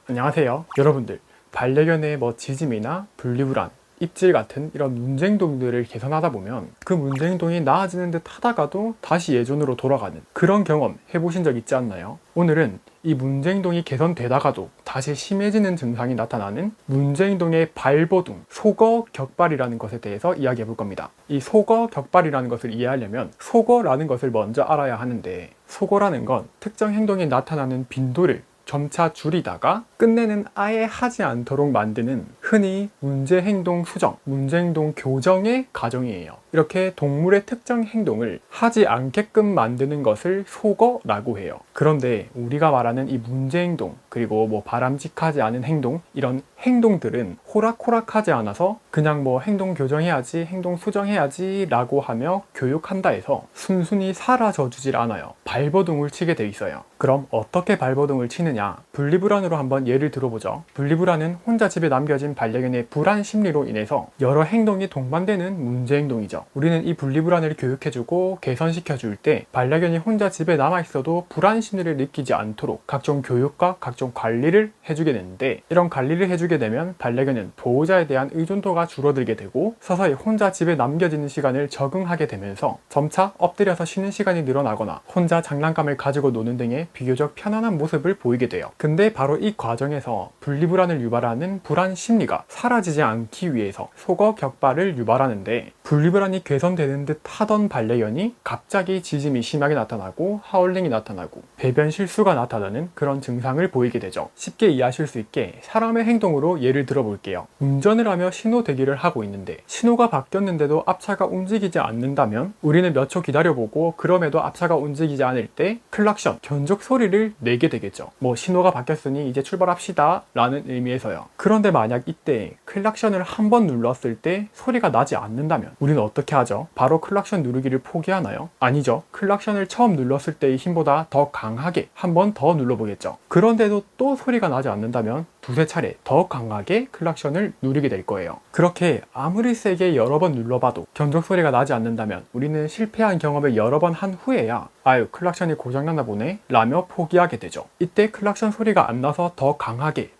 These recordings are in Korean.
안녕하세요. 여러분들, 반려견의 지짐이나 분리불안, 입질 같은 이런 문제행동들을 개선하다 보면 그 문제행동이 나아지는 듯 하다가도 다시 예전으로 돌아가는 그런 경험 해보신 적 있지 않나요? 오늘은 이 문제행동이 개선되다가도 다시 심해지는 증상이 나타나는 문제행동의 발버둥, 속어격발이라는 것에 대해서 이야기해 볼 겁니다. 이 속어격발이라는 것을 이해하려면 속어라는 것을 먼저 알아야 하는데, 속어라는 건 특정 행동이 나타나는 빈도를 점차 줄이다가 끝내는 아예 하지 않도록 만드는 흔히 문제행동 수정, 문제행동 교정의 과정이에요. 이렇게 동물의 특정 행동을 하지 않게끔 만드는 것을 속어라고 해요. 그런데 우리가 말하는 이 문제행동, 그리고 바람직하지 않은 행동, 이런 행동들은 호락호락하지 않아서 그냥 행동 교정해야지, 행동 수정해야지 라고 하며 교육한다 해서 순순히 사라져 주질 않아요. 발버둥을 치게 돼 있어요. 그럼 어떻게 발버둥을 치느냐? 분리불안으로 한번 예를 들어보죠. 분리불안은 혼자 집에 남겨진 반려견의 불안 심리로 인해서 여러 행동이 동반되는 문제행동이죠. 우리는 이 분리불안을 교육해주고 개선시켜줄 때 반려견이 혼자 집에 남아있어도 불안 심리를 느끼지 않도록 각종 교육과 각종 관리를 해주게 되는데, 이런 관리를 해주게 되면 반려견은 보호자에 대한 의존도가 줄어들게 되고 서서히 혼자 집에 남겨지는 시간을 적응하게 되면서 점차 엎드려서 쉬는 시간이 늘어나거나 혼자 장난감을 가지고 노는 등의 비교적 편안한 모습을 보이게 돼요. 근데 바로 이 과정에서 분리불안을 유발하는 불안 심리가 사라지지 않기 위해서 속어격발을 유발하는데, 분리불안이 개선되는 듯 하던 반려견이 갑자기 짖음이 심하게 나타나고 하울링이 나타나고 배변 실수가 나타나는 그런 증상을 보이게 되죠. 쉽게 이해하실 수 있게 사람의 행동으로 예를 들어 볼게요. 운전을 하며 신호 대기를 하고 있는데 신호가 바뀌었는데도 앞차가 움직이지 않는다면 우리는 몇 초 기다려보고 그럼에도 앞차가 움직이지 않을 때 클락션, 견적 소리를 내게 되겠죠. 신호가 바뀌었으니 이제 출발합시다 라는 의미에서요. 그런데 만약 이때 클락션을 한 번 눌렀을 때 소리가 나지 않는다면 우리는 어떻게 하죠? 바로 클락션 누르기를 포기하나요? 아니죠. 클락션을 처음 눌렀을 때의 힘보다 더 강하게 한 번 더 눌러보겠죠. 그런데도 또 소리가 나지 않는다면 두세 차례 더 강하게 클락션을 누르게 될 거예요. 그렇게 아무리 세게 여러 번 눌러봐도 견적 소리가 나지 않는다면 우리는 실패한 경험을 여러 번 한 후에야 아유, 클락션이 고장났나 보네 라며 포기하게 되죠. 이때 클락션 소리가 안 나서 더 강하게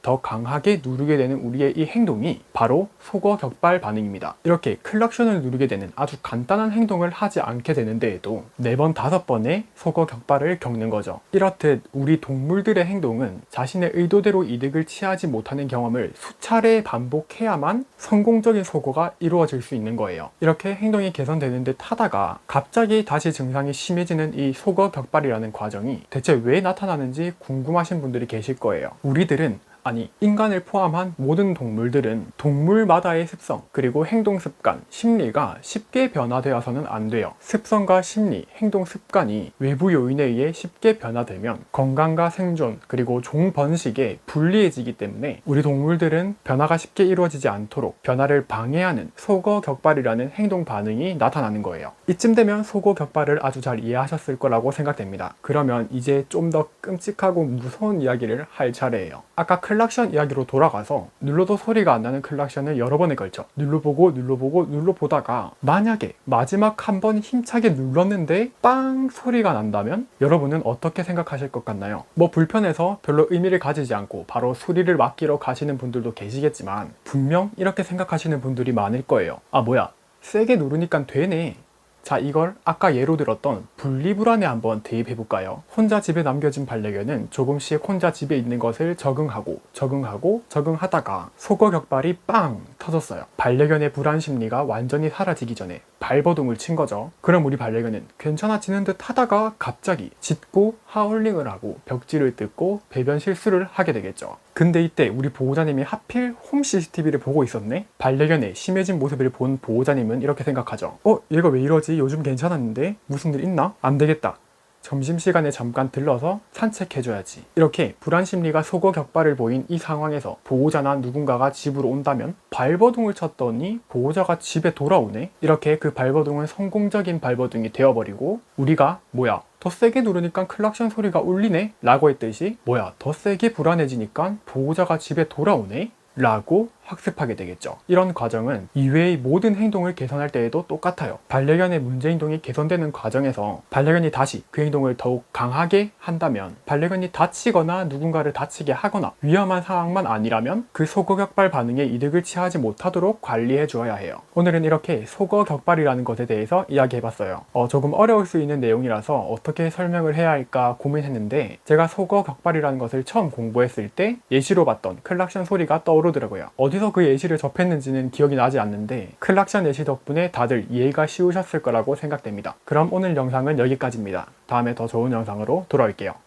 누르게 되는 우리의 이 행동이 바로 속어격발 반응입니다. 이렇게 클락션을 누르게 되는 아주 간단한 행동을 하지 않게 되는 데에도 4번, 5번의 속어격발을 겪는 거죠. 이렇듯 우리 동물들의 행동은 자신의 의도대로 이득을 취하지 못하는 경험을 수차례 반복해야만 성공적인 속어가 이루어질 수 있는 거예요. 이렇게 행동이 개선되는 듯 하다가 갑자기 다시 증상이 심해지는 이 속어격발이라는 과정이 대체 왜 나타나는지 궁금하신 분들이 계실 거예요. 우리들은, 아니 인간을 포함한 모든 동물들은 동물마다의 습성, 그리고 행동 습관, 심리가 쉽게 변화되어서는 안 돼요. 습성과 심리, 행동 습관이 외부 요인에 의해 쉽게 변화되면 건강과 생존, 그리고 종 번식에 불리해지기 때문에 우리 동물들은 변화가 쉽게 이루어지지 않도록 변화를 방해하는 속어격발이라는 행동 반응이 나타나는 거예요. 이쯤 되면 속어격발을 아주 잘 이해하셨을 거라고 생각됩니다. 그러면 이제 좀 더 끔찍하고 무서운 이야기를 할 차례예요. 아까 클락션 이야기로 돌아가서 눌러도 소리가 안 나는 클락션을 여러 번에 걸쳐 눌러보다가 만약에 마지막 한 번 힘차게 눌렀는데 빵 소리가 난다면 여러분은 어떻게 생각하실 것 같나요? 불편해서 별로 의미를 가지지 않고 바로 수리를 맡기러 가시는 분들도 계시겠지만 분명 이렇게 생각하시는 분들이 많을 거예요. 아 뭐야, 세게 누르니까 되네. 자, 이걸 아까 예로 들었던 분리불안에 한번 대입해볼까요? 혼자 집에 남겨진 반려견은 조금씩 혼자 집에 있는 것을 적응하다가 속어격발이 빵 터졌어요. 반려견의 불안 심리가 완전히 사라지기 전에 발버둥을 친 거죠. 그럼 우리 반려견은 괜찮아지는 듯 하다가 갑자기 짖고 하울링을 하고 벽지를 뜯고 배변 실수를 하게 되겠죠. 근데 이때 우리 보호자님이 하필 홈 CCTV를 보고 있었네? 반려견의 심해진 모습을 본 보호자님은 이렇게 생각하죠. 얘가 왜 이러지? 요즘 괜찮았는데? 무슨 일 있나? 안 되겠다. 점심시간에 잠깐 들러서 산책해줘야지. 이렇게 불안심리가 속어격발을 보인 이 상황에서 보호자나 누군가가 집으로 온다면 발버둥을 쳤더니 보호자가 집에 돌아오네? 이렇게 그 발버둥은 성공적인 발버둥이 되어버리고 우리가 뭐야, 더 세게 누르니까 클락션 소리가 울리네? 라고 했듯이 뭐야, 더 세게 불안해지니까 보호자가 집에 돌아오네? 라고 학습하게 되겠죠. 이런 과정은 이외의 모든 행동을 개선할 때에도 똑같아요. 반려견의 문제 행동이 개선되는 과정에서 반려견이 다시 그 행동을 더욱 강하게 한다면, 반려견이 다치거나 누군가를 다치게 하거나 위험한 상황만 아니라면 그 소거격발 반응에 이득을 취하지 못하도록 관리해 주어야 해요. 오늘은 이렇게 소거격발이라는 것에 대해서 이야기해봤어요. 조금 어려울 수 있는 내용이라서 어떻게 설명을 해야 할까 고민했는데, 제가 소거격발이라는 것을 처음 공부했을 때 예시로 봤던 클락션 소리가 떠오르더라고요. 어디서 그 예시를 접했는지는 기억이 나지 않는데 클락션 예시 덕분에 다들 이해가 쉬우셨을 거라고 생각됩니다. 그럼 오늘 영상은 여기까지입니다. 다음에 더 좋은 영상으로 돌아올게요.